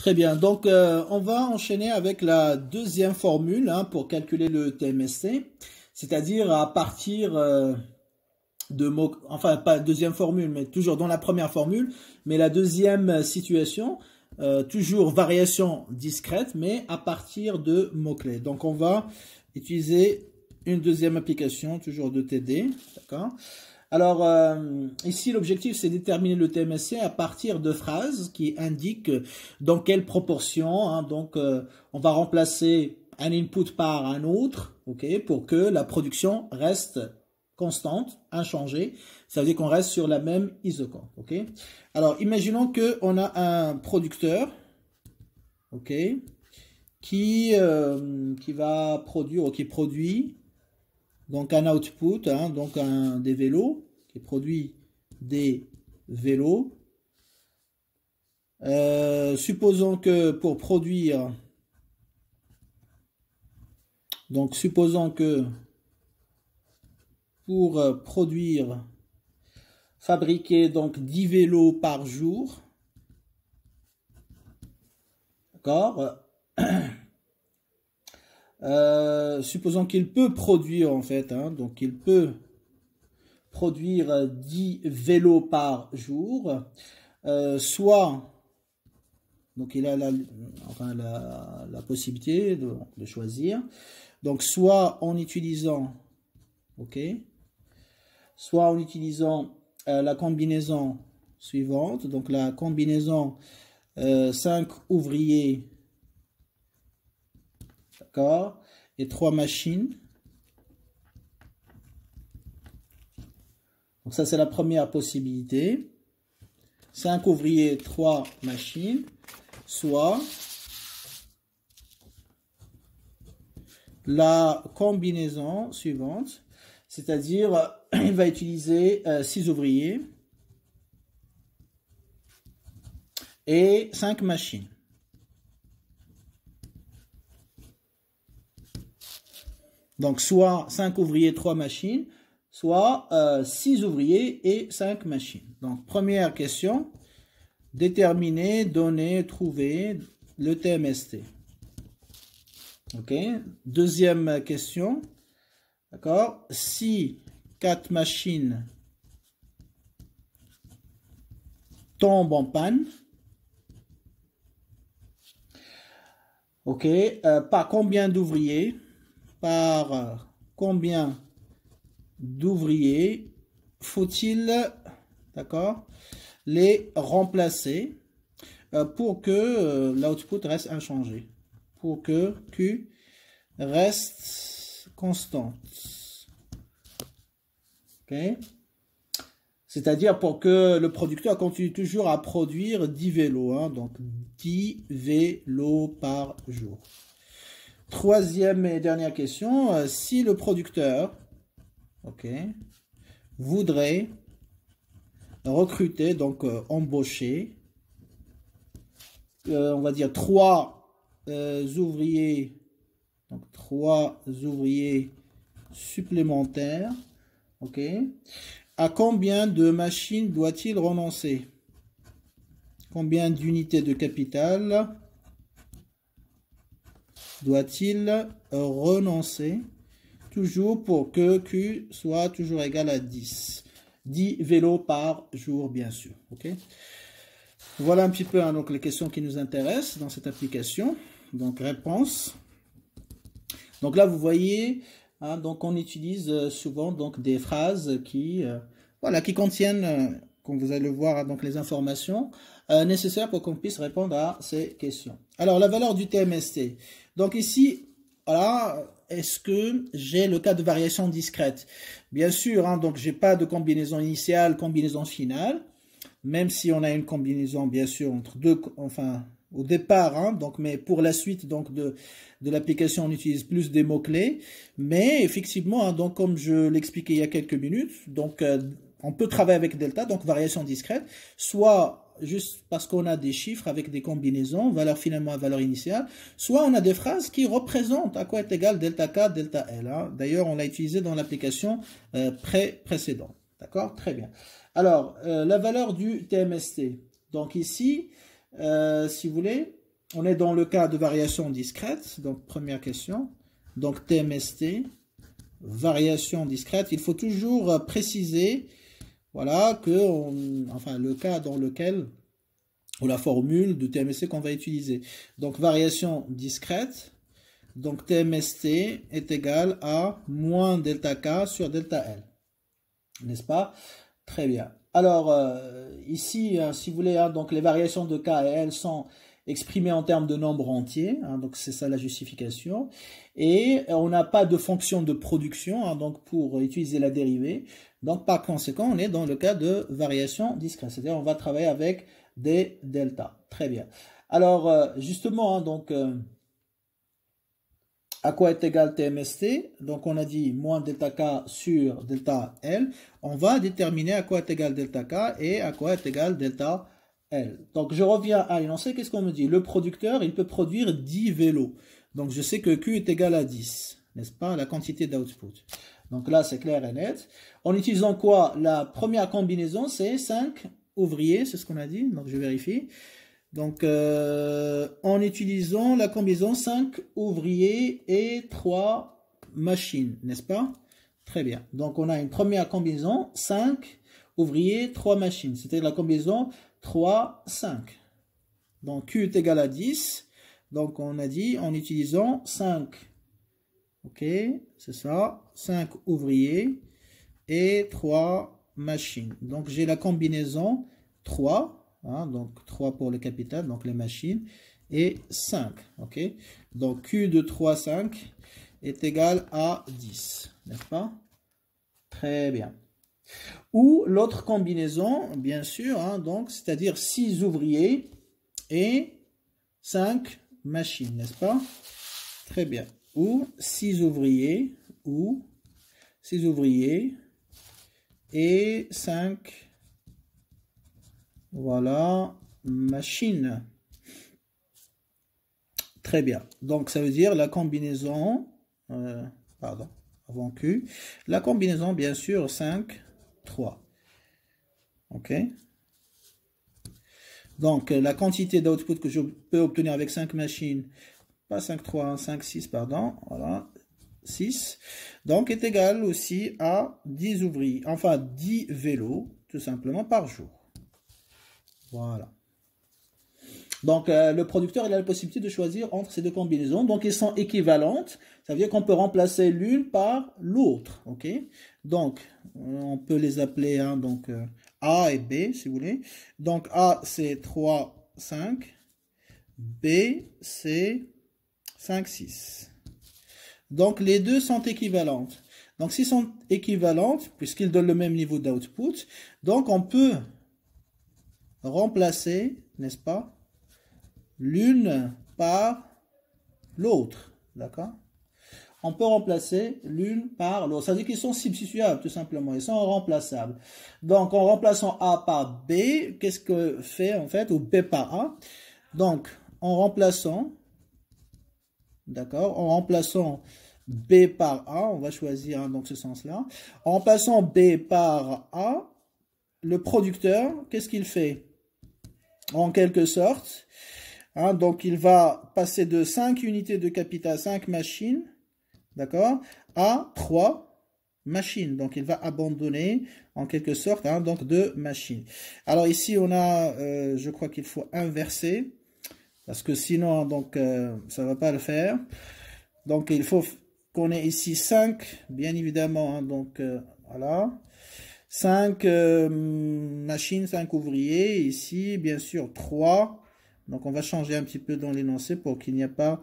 Très bien, donc on va enchaîner avec la deuxième formule pour calculer le TMST, c'est-à-dire à partir de mots, enfin pas deuxième formule, mais toujours dans la première formule, mais la deuxième situation, toujours variation discrète, mais à partir de mots-clés. Donc on va utiliser une deuxième application, toujours de TD, d'accord? Alors, ici, l'objectif, c'est de déterminer le TMST à partir de phrases qui indiquent dans quelle proportion. Donc, on va remplacer un input par un autre, pour que la production reste constante, inchangée. Ça veut dire qu'on reste sur la même isocorp, Alors, imaginons qu'on a un producteur, qui va produire, ou qui produit donc un output, donc des vélos, qui produit des vélos. Supposons que pour produire, fabriquer donc 10 vélos par jour, d'accord. Supposons qu'il peut produire en fait, donc il peut produire 10 vélos par jour, soit, donc il a la possibilité de choisir, donc soit en utilisant, la combinaison suivante, donc la combinaison 5 ouvriers, d'accord, et 3 machines. Donc ça, c'est la première possibilité. 5 ouvriers, 3 machines, soit la combinaison suivante, c'est-à-dire il va utiliser 6 ouvriers et 5 machines. Donc, soit 5 ouvriers, 3 machines, soit 6 ouvriers et 5 machines. Donc, première question, déterminer, donner, trouver le TMST. Deuxième question, d'accord, si 4 machines tombent en panne, par combien d'ouvriers? Par combien d'ouvriers faut-il, d'accord, les remplacer pour que l'output reste inchangé, pour que Q reste constante, c'est-à-dire pour que le producteur continue toujours à produire 10 vélos, donc 10 vélos par jour. Troisième et dernière question, si le producteur voudrait recruter, donc embaucher, on va dire 3 ouvriers, donc 3 ouvriers supplémentaires, à combien de machines doit-il renoncer? Combien d'unités de capital doit-il renoncer, toujours pour que Q soit toujours égal à 10. 10 vélos par jour, bien sûr. Voilà un petit peu donc les questions qui nous intéressent dans cette application. Donc, réponse. Donc là, vous voyez, donc on utilise souvent donc des phrases qui contiennent, comme vous allez le voir, donc les informations nécessaires pour qu'on puisse répondre à ces questions. Alors, la valeur du TMST. Donc ici, voilà, est-ce que j'ai le cas de variation discrète? Bien sûr, donc j'ai pas de combinaison initiale, combinaison finale, même si on a une combinaison, bien sûr, entre deux, au départ, donc, mais pour la suite donc de l'application, on utilise plus des mots-clés. Mais effectivement, donc comme je l'expliquais il y a quelques minutes, donc on peut travailler avec delta, donc variation discrète, soit juste parce qu'on a des chiffres avec des combinaisons, valeur finalement à valeur initiale, soit on a des phrases qui représentent à quoi est égal delta K, delta L. D'ailleurs, on l'a utilisé dans l'application précédente. D'accord? Très bien. Alors, la valeur du TMST. Donc ici, si vous voulez, on est dans le cas de variation discrète. Donc, première question. Donc, TMST, variation discrète. Il faut toujours préciser, voilà, que, enfin, le cas dans lequel, ou la formule de TMST qu'on va utiliser. Donc, variation discrète. Donc, TMST est égal à moins delta K sur delta L. N'est-ce pas? Très bien. Alors, ici, si vous voulez, donc les variations de K et L sont exprimées en termes de nombres entiers. Donc, c'est ça la justification. Et on n'a pas de fonction de production, donc pour utiliser la dérivée. Donc, par conséquent, on est dans le cas de variation discrète. C'est-à-dire, on va travailler avec des deltas. Très bien. Alors, justement, donc... à quoi est égal TMST? Donc, on a dit moins delta K sur delta L. On va déterminer à quoi est égal delta K et à quoi est égal delta L. Donc, je reviens à l'énoncé. Qu'est-ce qu'on me dit? Le producteur, il peut produire 10 vélos. Donc, je sais que Q est égal à 10, n'est-ce pas? La quantité d'output. Donc là, c'est clair et net. En utilisant quoi? La première combinaison, c'est 5 ouvriers. C'est ce qu'on a dit. Donc, je vérifie. Donc, en utilisant la combinaison 5 ouvriers et 3 machines, n'est-ce pas? Très bien. Donc, on a une première combinaison 5 ouvriers, 3 machines. C'était la combinaison 3, 5. Donc, Q est égal à 10. Donc, on a dit en utilisant 5. OK, c'est ça. 5 ouvriers et 3 machines. Donc, j'ai la combinaison 3. Donc 3 pour le capital, donc les machines, et 5. Ok, donc Q de 3, 5 est égal à 10, n'est-ce pas? Très bien. Ou l'autre combinaison, bien sûr, donc c'est-à-dire 6 ouvriers et 5 machines, n'est-ce pas? Très bien. Ou 6 ouvriers, et 5 voilà, machine. Très bien. Donc, ça veut dire la combinaison, pardon, avant Q, la combinaison, bien sûr, 5, 3. OK. Donc, la quantité d'output que je peux obtenir avec 5 machines, pas 5, 3, 5, 6, pardon, voilà, 6, donc est égale aussi à 10 ouvriers, enfin 10 vélos, tout simplement, par jour. Voilà. Donc, le producteur il a la possibilité de choisir entre ces deux combinaisons. Donc, elles sont équivalentes. Ça veut dire qu'on peut remplacer l'une par l'autre. OK? Donc, on peut les appeler donc, A et B, si vous voulez. Donc, A, c'est 3, 5. B, c'est 5, 6. Donc, les deux sont équivalentes. Donc, s'ils sont équivalentes, puisqu'ils donnent le même niveau d'output, donc on peut remplacer, n'est-ce pas, l'une par l'autre, d'accord? On peut remplacer l'une par l'autre. Ça veut dire qu'ils sont substituables, tout simplement. Ils sont remplaçables. Donc, en remplaçant A par B, qu'est-ce que fait, en fait, ou B par A? Donc, en remplaçant, d'accord, en remplaçant B par A, on va choisir donc ce sens-là. En remplaçant B par A, le producteur, qu'est-ce qu'il fait? En quelque sorte, donc il va passer de 5 unités de capital, 5 machines, d'accord, à 3 machines. Donc il va abandonner en quelque sorte donc 2 machines. Alors ici on a, je crois qu'il faut inverser, parce que sinon donc ça ne va pas le faire. Donc il faut qu'on ait ici 5, bien évidemment, donc voilà. 5 machines, 5 ouvriers, ici bien sûr 3. Donc on va changer un petit peu dans l'énoncé pour qu'il n'y ait pas,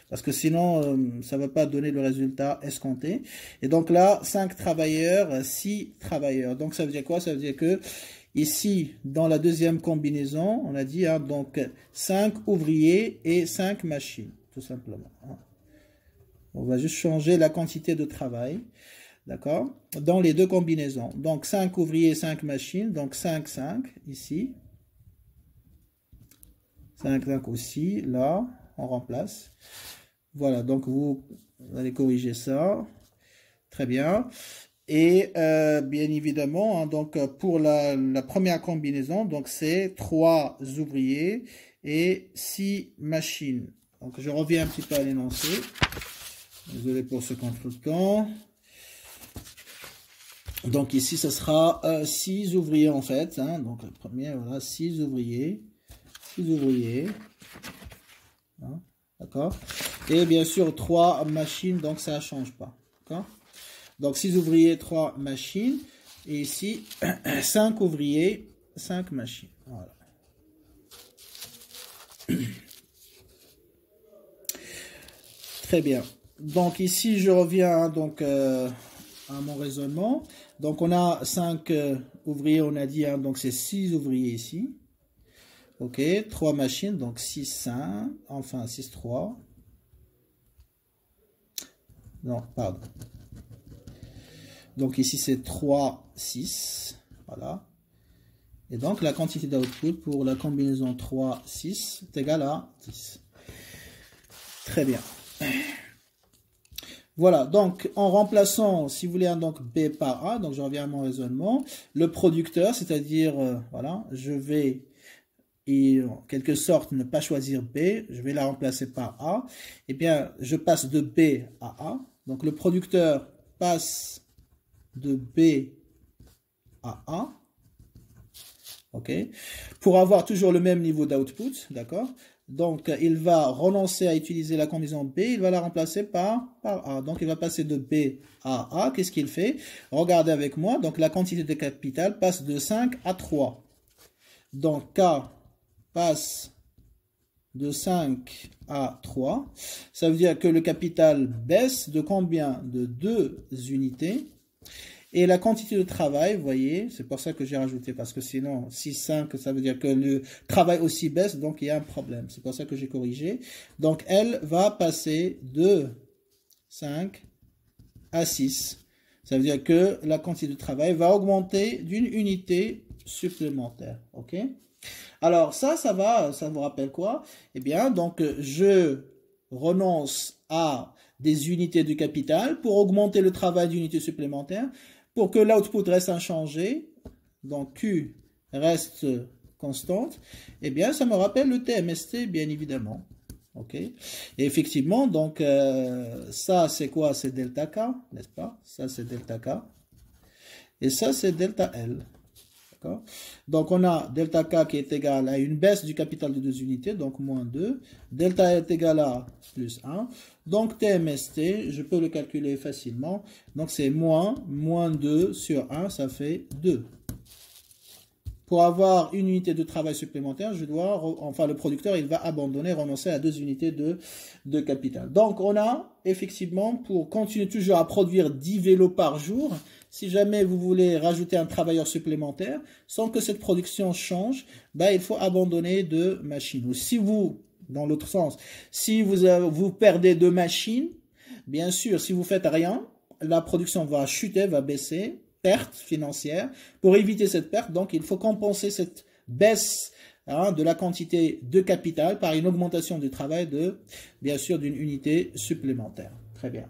parce que sinon ça ne va pas donner le résultat escompté. Et donc là 5 travailleurs, 6 travailleurs. Donc ça veut dire quoi? Ça veut dire que ici dans la deuxième combinaison, on a dit donc 5 ouvriers et 5 machines, tout simplement. On va juste changer la quantité de travail. D'accord? Dans les deux combinaisons. Donc, 5 ouvriers, 5 machines. Donc, 5, 5, ici. 5, 5 aussi, là. On remplace. Voilà, donc vous allez corriger ça. Très bien. Et bien évidemment, hein, donc pour la première combinaison, donc c'est 3 ouvriers et 6 machines. Donc je reviens un petit peu à l'énoncé. Désolé pour ce contretemps. Donc ici, ce sera 6 ouvriers en fait. Hein, donc le premier, voilà, 6 ouvriers. 6 ouvriers. Hein, d'accord. Et bien sûr, 3 machines, donc ça ne change pas. D'accord. Donc 6 ouvriers, 3 machines. Et ici, 5 ouvriers, 5 machines. Voilà. Très bien. Donc ici, je reviens donc à mon raisonnement. Donc on a 5 ouvriers, on a dit, hein, donc c'est 6 ouvriers ici. Ok, 3 machines, donc 6, 5, enfin 6, 3. Non, pardon. Donc ici c'est 3, 6. Voilà. Et donc la quantité d'output pour la combinaison 3, 6 est égale à 10. Très bien. Voilà, donc en remplaçant, si vous voulez, donc B par A, donc je reviens à mon raisonnement, le producteur, c'est-à-dire, voilà, je vais, et en quelque sorte, ne pas choisir B, je vais la remplacer par A, et bien, je passe de B à A, donc le producteur passe de B à A, ok, pour avoir toujours le même niveau d'output, d'accord. Donc, il va renoncer à utiliser la combinaison B, il va la remplacer par A. Donc, il va passer de B à A. Qu'est-ce qu'il fait? Regardez avec moi. Donc, la quantité de capital passe de 5 à 3. Donc, K passe de 5 à 3. Ça veut dire que le capital baisse de combien? De 2 unités. Et la quantité de travail, vous voyez, c'est pour ça que j'ai rajouté, parce que sinon, 6, 5, ça veut dire que le travail aussi baisse, donc il y a un problème. C'est pour ça que j'ai corrigé. Donc, elle va passer de 5 à 6. Ça veut dire que la quantité de travail va augmenter d'une unité supplémentaire. OK? Alors, ça vous rappelle quoi? Eh bien, donc, je renonce à des unités de capital pour augmenter le travail d'unités supplémentaires. Pour que l'output reste inchangé, donc Q reste constante, eh bien, ça me rappelle le TMST, bien évidemment. OK? Et effectivement, donc, ça, c'est quoi? C'est delta K, n'est-ce pas? Ça, c'est delta K. Et ça, c'est delta L. D'accord? Donc, on a delta K qui est égal à une baisse du capital de 2 unités, donc moins 2. Delta L est égal à plus 1. Donc, TMST, je peux le calculer facilement. Donc, c'est moins 2 sur 1, ça fait 2. Pour avoir une unité de travail supplémentaire, je dois, enfin, le producteur, il va abandonner, renoncer à 2 unités de capital. Donc, on a, effectivement, pour continuer toujours à produire 10 vélos par jour, si jamais vous voulez rajouter un travailleur supplémentaire, sans que cette production change, ben, il faut abandonner 2 machines. Ou si vous, dans l'autre sens, si vous perdez 2 machines, bien sûr, si vous faites rien, la production va chuter, va baisser, perte financière. Pour éviter cette perte, donc, il faut compenser cette baisse de la quantité de capital par une augmentation du travail de, bien sûr, d'une unité supplémentaire. Très bien.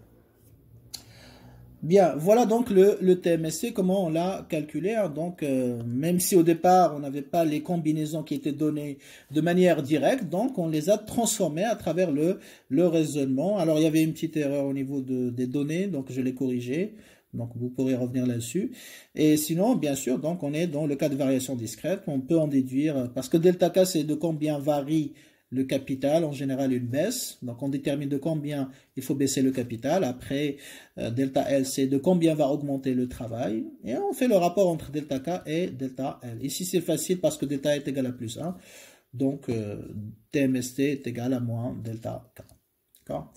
Bien, voilà donc le TMSC, comment on l'a calculé. Hein. Donc, même si au départ, on n'avait pas les combinaisons qui étaient données de manière directe, donc on les a transformées à travers le raisonnement. Alors, il y avait une petite erreur au niveau des données, donc je l'ai corrigée. Donc, vous pourrez revenir là-dessus. Et sinon, bien sûr, donc on est dans le cas de variation discrète. On peut en déduire, parce que delta K, c'est de combien varie le capital, en général une baisse. Donc, on détermine de combien il faut baisser le capital. Après, delta L, c'est de combien va augmenter le travail. Et on fait le rapport entre delta K et delta L. Ici, c'est facile parce que delta est égal à plus 1. Donc, TMST est égal à moins delta K. D'accord?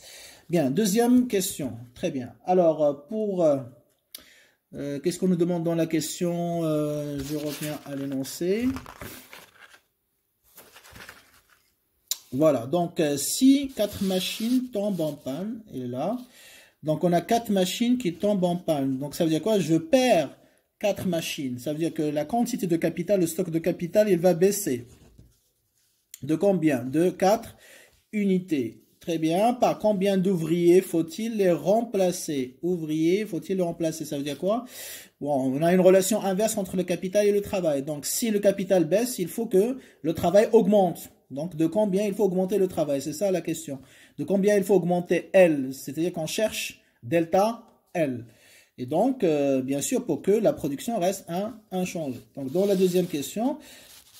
Bien, deuxième question. Très bien. Alors, pour... qu'est-ce qu'on nous demande dans la question? Je reviens à l'énoncé. Voilà, donc si 4 machines tombent en panne, et là, donc on a 4 machines qui tombent en panne. Donc ça veut dire quoi? Je perds 4 machines. Ça veut dire que la quantité de capital, le stock de capital, il va baisser. De combien? De 4 unités. Très bien. Par combien d'ouvriers faut-il les remplacer? Ouvriers, faut-il les remplacer? Ça veut dire quoi? Bon, on a une relation inverse entre le capital et le travail. Donc, si le capital baisse, il faut que le travail augmente. Donc, de combien il faut augmenter le travail? C'est ça la question. De combien il faut augmenter L? C'est-à-dire qu'on cherche delta L. Et donc, bien sûr, pour que la production reste inchangée. Donc, dans la deuxième question,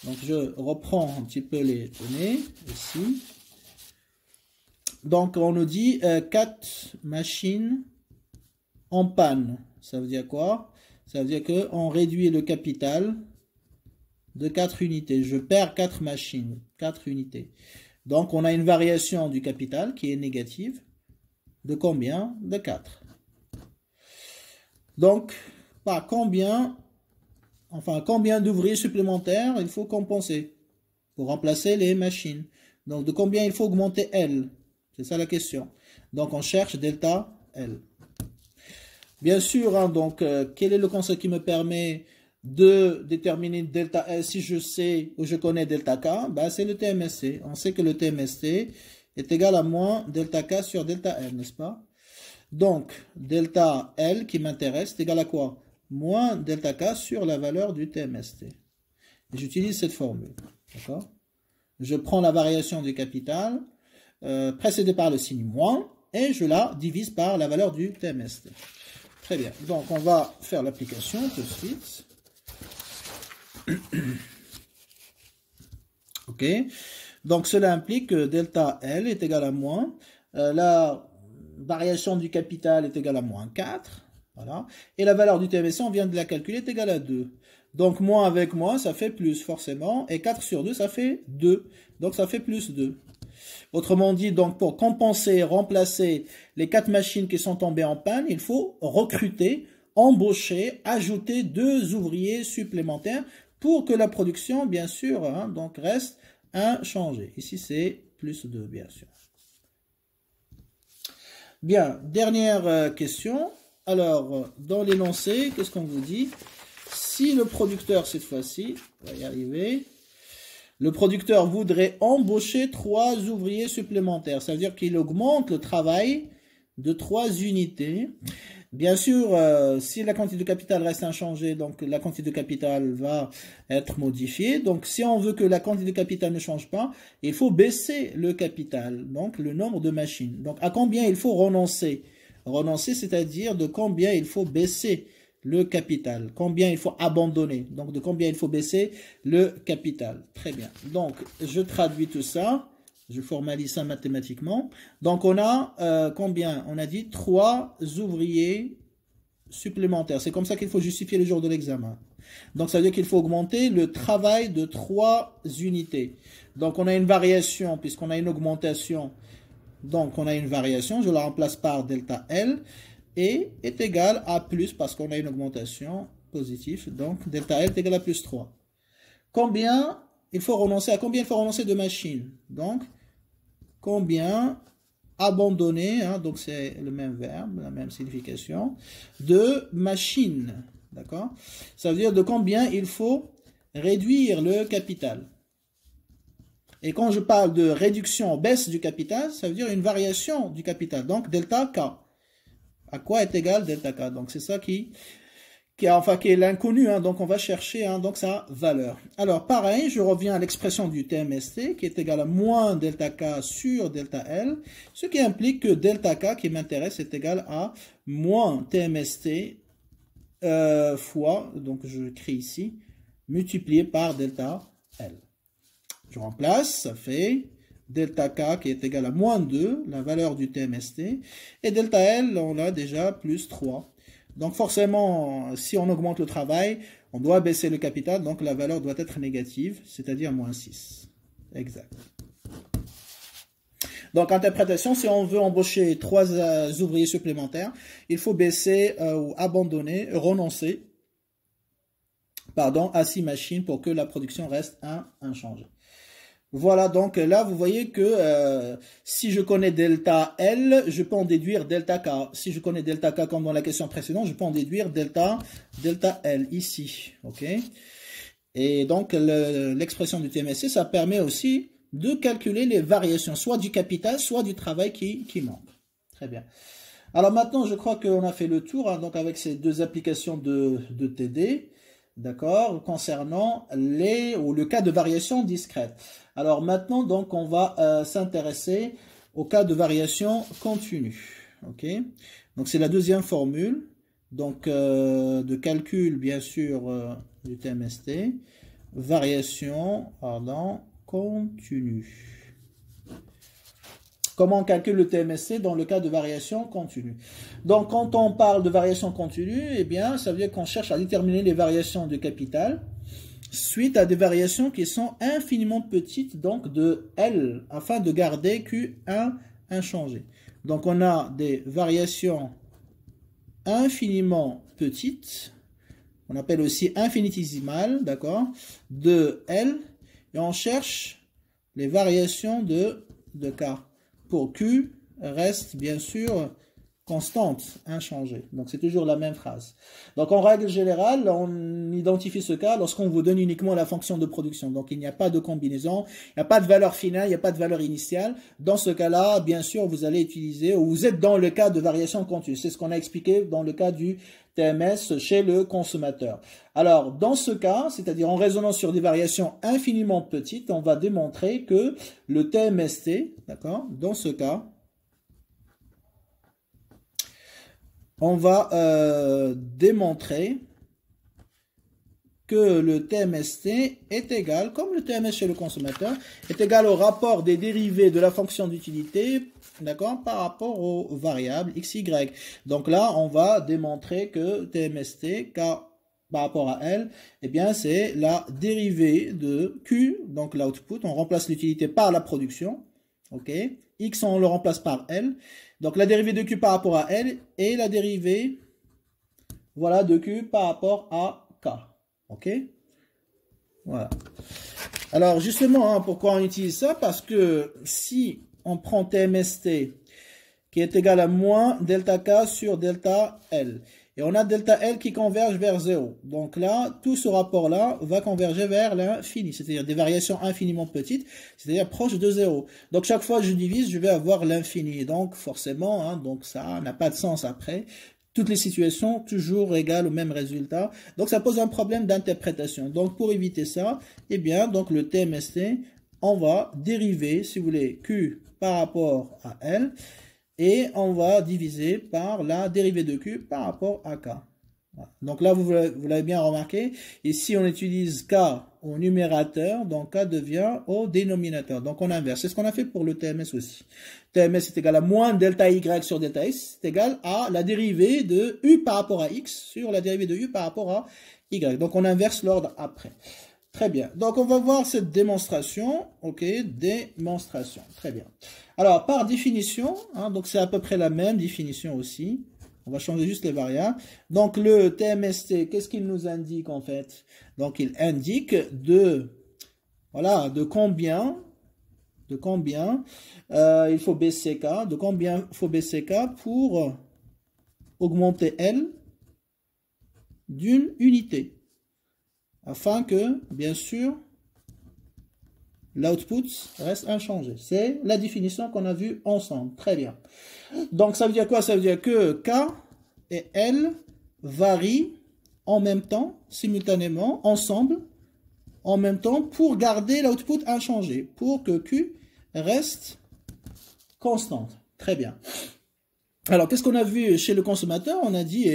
donc je reprends un petit peu les données ici. Donc, on nous dit 4 machines en panne. Ça veut dire quoi? Ça veut dire qu'on réduit le capital de 4 unités. Je perds 4 machines, 4 unités. Donc, on a une variation du capital qui est négative. De combien? De 4. Donc, par combien d'ouvriers supplémentaires il faut compenser pour remplacer les machines? Donc, de combien il faut augmenter L? C'est ça la question. Donc, on cherche delta L. Bien sûr, hein, donc, quel est le concept qui me permet de déterminer delta L si je sais ou je connais delta K? Ben, c'est le TMST. On sait que le TMST est égal à moins delta K sur delta L, n'est-ce pas? Donc, delta L qui m'intéresse est égal à quoi? Moins delta K sur la valeur du TMST. J'utilise cette formule. D'accord? Je prends la variation du capital précédée par le signe moins et je la divise par la valeur du TMST. Très bien. Donc, on va faire l'application tout de suite. OK. Donc, cela implique que delta L est égal à moins. La variation du capital est égale à moins 4. Voilà. Et la valeur du TMST, on vient de la calculer, est égale à 2. Donc, moins avec moins, ça fait plus, forcément. Et 4 sur 2, ça fait 2. Donc, ça fait plus 2. Autrement dit, donc, pour compenser, remplacer les 4 machines qui sont tombées en panne, il faut recruter, embaucher, ajouter 2 ouvriers supplémentaires pour que la production, bien sûr, hein, donc reste inchangée. Ici, c'est plus 2, bien sûr. Bien, dernière question. Alors, dans l'énoncé, qu'est-ce qu'on vous dit? Si le producteur, cette fois-ci, on va y arriver, le producteur voudrait embaucher 3 ouvriers supplémentaires, ça veut dire qu'il augmente le travail de 3 unités. Bien sûr, si la quantité de capital reste inchangée, donc la quantité de capital va être modifiée. Donc, si on veut que la quantité de capital ne change pas, il faut baisser le capital, donc le nombre de machines. Donc, à combien il faut renoncer? Renoncer, c'est-à-dire de combien il faut baisser le capital. Combien il faut abandonner. Donc, de combien il faut baisser le capital. Très bien. Donc, je traduis tout ça. Je formalise ça mathématiquement. Donc, on a combien? On a dit 3 ouvriers supplémentaires. C'est comme ça qu'il faut justifier le jour de l'examen. Donc, ça veut dire qu'il faut augmenter le travail de 3 unités. Donc, on a une variation puisqu'on a une augmentation. Donc, on a une variation. Je la remplace par delta L. Et est égal à plus parce qu'on a une augmentation positive. Donc, delta L est égal à plus 3. Combien il faut renoncer? À combien il faut renoncer de machines? Donc, combien abandonner, hein, donc c'est le même verbe, la même signification, de machines. D'accord? Ça veut dire de combien il faut réduire le capital. Et quand je parle de réduction, baisse du capital, ça veut dire une variation du capital. Donc, delta K. À quoi est égal delta K? Donc, c'est ça qui est l'inconnu. Hein, donc, on va chercher hein, donc sa valeur. Alors, pareil, je reviens à l'expression du TMST qui est égal à moins delta K sur delta L. Ce qui implique que delta K qui m'intéresse est égal à moins TMST fois, donc je écris ici, multiplié par delta L. Je remplace, ça fait delta K qui est égal à moins 2, la valeur du TMST. Et delta L, on a déjà plus 3. Donc forcément, si on augmente le travail, on doit baisser le capital, donc la valeur doit être négative, c'est-à-dire moins 6. Exact. Donc interprétation, si on veut embaucher 3 ouvriers supplémentaires, il faut baisser ou abandonner, renoncer à 6 machines pour que la production reste inchangée. Voilà, donc là, vous voyez que si je connais delta L, je peux en déduire delta K. Si je connais delta K comme dans la question précédente, je peux en déduire delta L ici. Ok. Et donc, l'expression du TMST, ça permet aussi de calculer les variations, soit du capital, soit du travail qui manque. Très bien. Alors maintenant, je crois qu'on a fait le tour, hein, donc avec ces deux applications de TD, d'accord, concernant le cas de variation discrète. Alors maintenant, donc, on va s'intéresser au cas de variation continue. Ok, donc c'est la deuxième formule, donc de calcul, bien sûr, du TMST, variation, pardon, continue. Comment on calcule le TMST dans le cas de variation continue? Donc, quand on parle de variation continue, eh bien, ça veut dire qu'on cherche à déterminer les variations de capital suite à des variations qui sont infiniment petites, donc de L, afin de garder Q1 inchangé. Donc, on a des variations infiniment petites, on appelle aussi infinitésimales, d'accord, de L, et on cherche les variations de K. Pour Q reste bien sûr constante, inchangée. Donc c'est toujours la même phrase. Donc en règle générale, on identifie ce cas lorsqu'on vous donne uniquement la fonction de production. Donc il n'y a pas de combinaison, il n'y a pas de valeur finale, il n'y a pas de valeur initiale. Dans ce cas-là, bien sûr, vous allez utiliser, ou vous êtes dans le cas de variation continue. C'est ce qu'on a expliqué dans le cas du TMS chez le consommateur. Alors, dans ce cas, c'est-à-dire en raisonnant sur des variations infiniment petites, on va démontrer que le TMST, d'accord, dans ce cas, on va démontrer que le TMST est égal, comme le TMS chez le consommateur, est égal au rapport des dérivés de la fonction d'utilité, d'accord, par rapport aux variables x, y. Donc là, on va démontrer que TMST, K par rapport à L, eh bien, c'est la dérivée de Q, donc l'output, on remplace l'utilité par la production, ok, X, on le remplace par L, donc la dérivée de Q par rapport à L et la dérivée, voilà, de Q par rapport à K. Ok, voilà. Alors justement, hein, pourquoi on utilise ça? Parce que si on prend TMST qui est égal à moins delta K sur delta L, et on a delta L qui converge vers 0. Donc là, tout ce rapport-là va converger vers l'infini, c'est-à-dire des variations infiniment petites, c'est-à-dire proches de 0. Donc chaque fois que je divise, je vais avoir l'infini. Donc forcément, hein, donc ça n'a pas de sens après. Toutes les situations toujours égales au même résultat. Donc ça pose un problème d'interprétation. Donc pour éviter ça, eh bien donc le TMST, on va dériver, si vous voulez, Q par rapport à L, et on va diviser par la dérivée de Q par rapport à K. Voilà. Donc là, vous l'avez bien remarqué, ici on utilise K au numérateur, donc K devient au dénominateur. Donc on inverse. C'est ce qu'on a fait pour le TMS aussi. TMS est égal à moins delta Y sur delta X, c'est égal à la dérivée de U par rapport à X sur la dérivée de U par rapport à Y. Donc on inverse l'ordre après. Très bien. Donc on va voir cette démonstration. Ok, démonstration. Très bien. Alors par définition, hein, donc c'est à peu près la même définition aussi. On va changer juste les variables. Donc le TMST, qu'est-ce qu'il nous indique en fait? Donc il indique voilà, de combien il faut baisser K, de combien il faut baisser K pour augmenter L d'une unité. Afin que, bien sûr, l'output reste inchangé. C'est la définition qu'on a vue ensemble. Très bien. Donc, ça veut dire quoi? Ça veut dire que K et L varient en même temps, simultanément, ensemble, en même temps, pour garder l'output inchangé, pour que Q reste constante. Très bien. Alors, qu'est-ce qu'on a vu chez le consommateur? On a dit,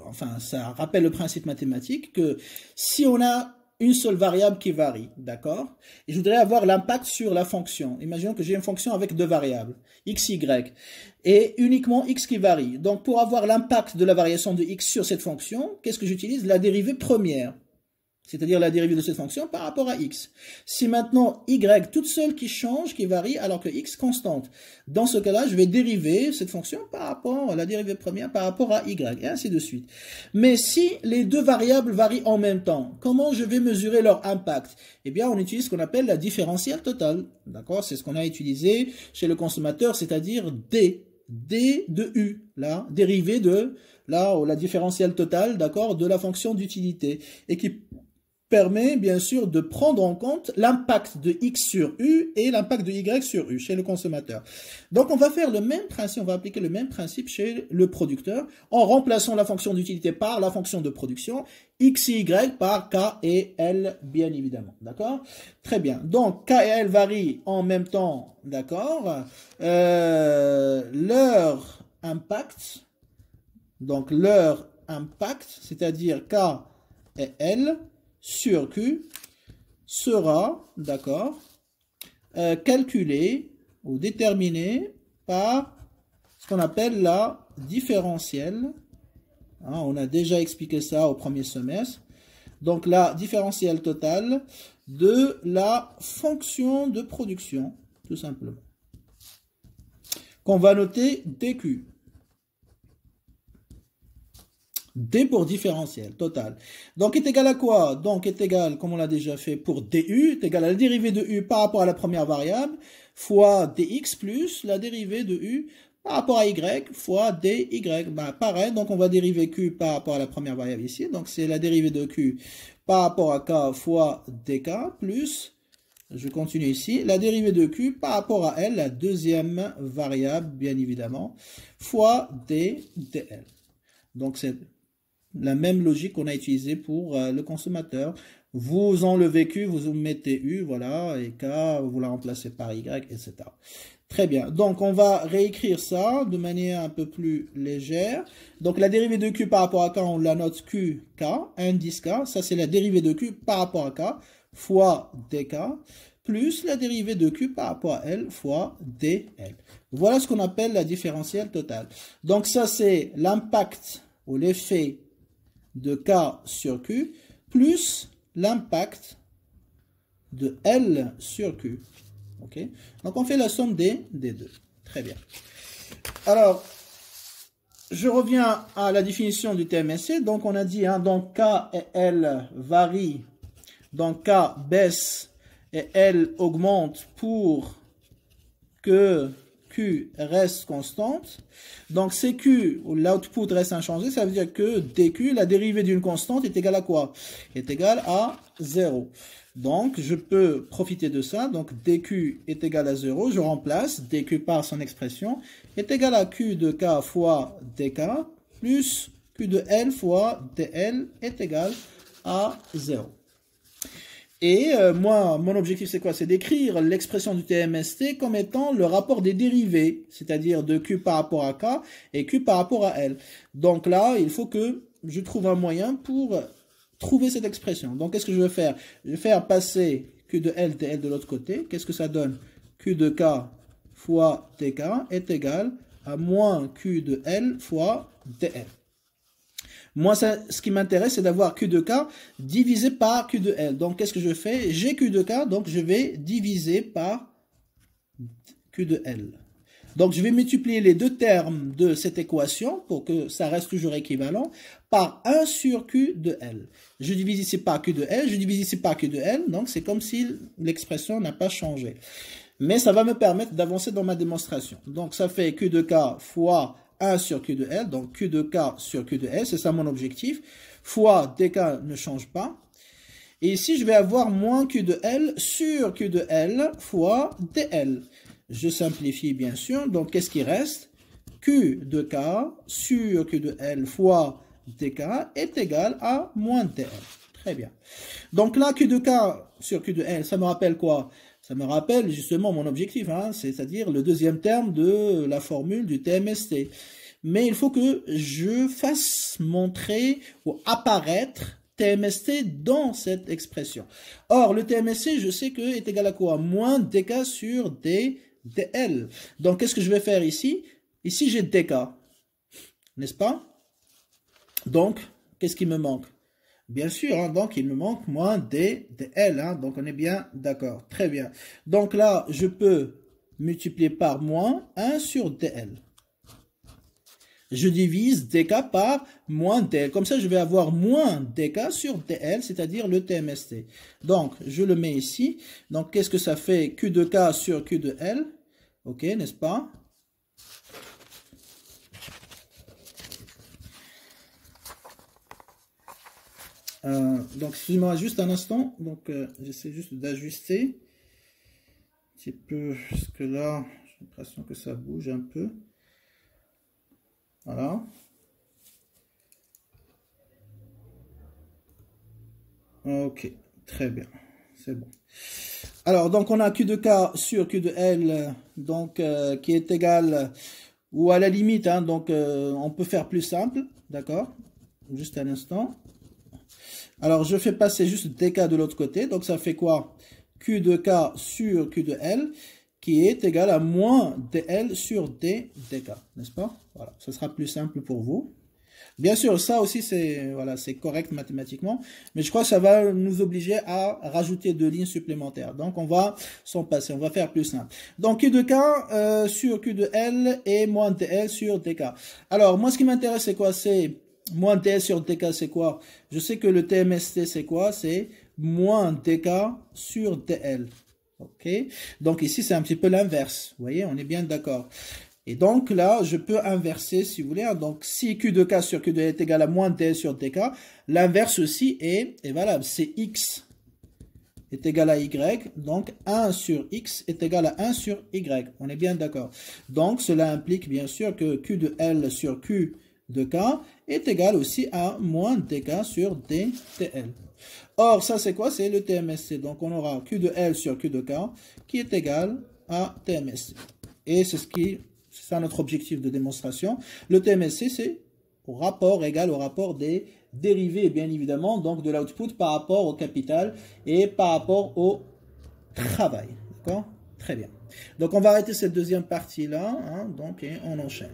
enfin, ça rappelle le principe mathématique, que si on a une seule variable qui varie, d'accord? Et je voudrais avoir l'impact sur la fonction. Imaginons que j'ai une fonction avec deux variables, x, y, et uniquement x qui varie. Donc, pour avoir l'impact de la variation de x sur cette fonction, qu'est-ce que j'utilise? La dérivée première. C'est-à-dire la dérivée de cette fonction par rapport à x. Si maintenant y toute seule qui change, qui varie, alors que x constante, dans ce cas-là, je vais dériver cette fonction par rapport à la dérivée première par rapport à y, et ainsi de suite. Mais si les deux variables varient en même temps, comment je vais mesurer leur impact? Eh bien, on utilise ce qu'on appelle la différentielle totale. D'accord? C'est ce qu'on a utilisé chez le consommateur, c'est-à-dire D de U, la dérivée de la différentielle totale, d'accord, de la fonction d'utilité, et qui permet bien sûr de prendre en compte l'impact de X sur U et l'impact de Y sur U chez le consommateur. Donc on va faire le même principe, on va appliquer le même principe chez le producteur en remplaçant la fonction d'utilité par la fonction de production, X et Y par K et L bien évidemment, d'accord? Très bien, donc K et L varient en même temps, d'accord? Leur impact, c'est-à-dire K et L, sur Q sera, d'accord, calculé ou déterminé par ce qu'on appelle la différentielle. Hein, on a déjà expliqué ça au premier semestre. Donc la différentielle totale de la fonction de production, tout simplement, qu'on va noter DQ. D pour différentiel, total. Donc, est égal à quoi? Donc, est égal, comme on l'a déjà fait pour DU, est égal à la dérivée de U par rapport à la première variable, fois DX plus la dérivée de U par rapport à Y fois DY. Bah, pareil, donc on va dériver Q par rapport à la première variable ici. Donc, c'est la dérivée de Q par rapport à K fois DK plus, je continue ici, la dérivée de Q par rapport à L, la deuxième variable, bien évidemment, fois DL. Donc, c'est la même logique qu'on a utilisée pour le consommateur. Vous enlevez Q, vous mettez U, voilà, et K, vous la remplacez par Y, etc. Très bien. Donc, on va réécrire ça de manière un peu plus légère. Donc, la dérivée de Q par rapport à K, on la note QK, indice K. Ça, c'est la dérivée de Q par rapport à K fois DK, plus la dérivée de Q par rapport à L fois DL. Voilà ce qu'on appelle la différentielle totale. Donc, ça, c'est l'impact ou l'effet de K sur Q, plus l'impact de L sur Q. Okay. Donc, on fait la somme des deux. Très bien. Alors, je reviens à la définition du TMSC. Donc, on a dit, hein, donc K et L varient. Donc, K baisse et L augmente pour que Q reste constante. Donc, CQ, ou l'output reste inchangé, ça veut dire que DQ, la dérivée d'une constante, est égale à quoi? Est égale à 0. Donc, je peux profiter de ça. Donc, DQ est égal à 0. Je remplace DQ par son expression est égal à Q de K fois DK plus Q de L fois DL est égal à 0. Et moi, mon objectif, c'est quoi? C'est d'écrire l'expression du TMST comme étant le rapport des dérivés, c'est-à-dire de Q par rapport à K et Q par rapport à L. Donc là, il faut que je trouve un moyen pour trouver cette expression. Donc, qu'est-ce que je vais faire? Je vais faire passer Q de L, DL de l'autre côté. Qu'est-ce que ça donne? Q de K fois TK est égal à moins Q de L fois DL. Moi, ce qui m'intéresse, c'est d'avoir Q de K divisé par Q de L. Donc, qu'est-ce que je fais? J'ai Q de K, donc je vais diviser par Q de L. Donc, je vais multiplier les deux termes de cette équation pour que ça reste toujours équivalent par 1 sur Q de L. Je divise ici par Q de L, je divise ici par Q de L. Donc, c'est comme si l'expression n'a pas changé. Mais ça va me permettre d'avancer dans ma démonstration. Donc, ça fait Q de K fois 1 sur Q de L, donc Q de K sur Q de L, c'est ça mon objectif, fois DK ne change pas. Et ici, je vais avoir moins Q de L sur Q de L fois DL. Je simplifie bien sûr, donc qu'est-ce qui reste? Q de K sur Q de L fois DK est égal à moins DL. Très bien. Donc là, Q de K sur Q de L, ça me rappelle quoi? Ça me rappelle justement mon objectif, hein, c'est-à-dire le deuxième terme de la formule du TMST. Mais il faut que je fasse montrer ou apparaître TMST dans cette expression. Or, le TMST, je sais que est égal à quoi? Moins DK sur DL. Donc, qu'est-ce que je vais faire ici? Ici, j'ai DK, n'est-ce pas? Donc, qu'est-ce qui me manque? Bien sûr, hein, donc il me manque moins DL, hein, donc on est bien d'accord, très bien. Donc là, je peux multiplier par moins 1 sur DL. Je divise DK par moins DL, comme ça je vais avoir moins DK sur DL, c'est-à-dire le TMST. Donc, je le mets ici, donc qu'est-ce que ça fait? Q de K sur Q de L, ok, n'est-ce pas? Donc, excusez-moi juste un instant. Donc, j'essaie juste d'ajuster un petit peu, parce que là, j'ai l'impression que ça bouge un peu. Voilà. Ok, très bien. C'est bon. Alors, donc, on a Q de K sur Q de L, donc, qui est égal, ou à la limite, hein, donc, on peut faire plus simple, d'accord? Juste un instant. Alors, je fais passer juste dk de l'autre côté, donc ça fait quoi? Q de K sur Q de L, qui est égal à moins dl sur d dk, n'est-ce pas? Voilà, ce sera plus simple pour vous. Bien sûr, ça aussi, c'est voilà, c'est correct mathématiquement, mais je crois que ça va nous obliger à rajouter 2 lignes supplémentaires. Donc, on va s'en passer, on va faire plus simple. Donc, Q de K sur Q de L et moins dl sur dk. Alors, moi, ce qui m'intéresse, c'est quoi? C'est moins dl sur dk, c'est quoi? Je sais que le TMST, c'est quoi? C'est moins dk sur dl. Ok? Donc, ici, c'est un petit peu l'inverse. Vous voyez, on est bien d'accord. Et donc là, je peux inverser si vous voulez. Donc si Q de K sur Q de L est égal à moins dl sur dk, l'inverse aussi est valable. C'est X est égal à Y. Donc 1 sur X est égal à 1 sur Y. On est bien d'accord. Donc cela implique bien sûr que Q de L sur Q de K est égal aussi à moins dk sur d dl. Or, ça c'est quoi? C'est le TMST. Donc on aura Q de L sur Q de K qui est égal à TMST. Et c'est ça notre objectif de démonstration. Le TMST, c'est égal au rapport des dérivés, bien évidemment, donc de l'output par rapport au capital et par rapport au travail. D'accord? Très bien. Donc, on va arrêter cette deuxième partie-là, hein, donc, et on enchaîne.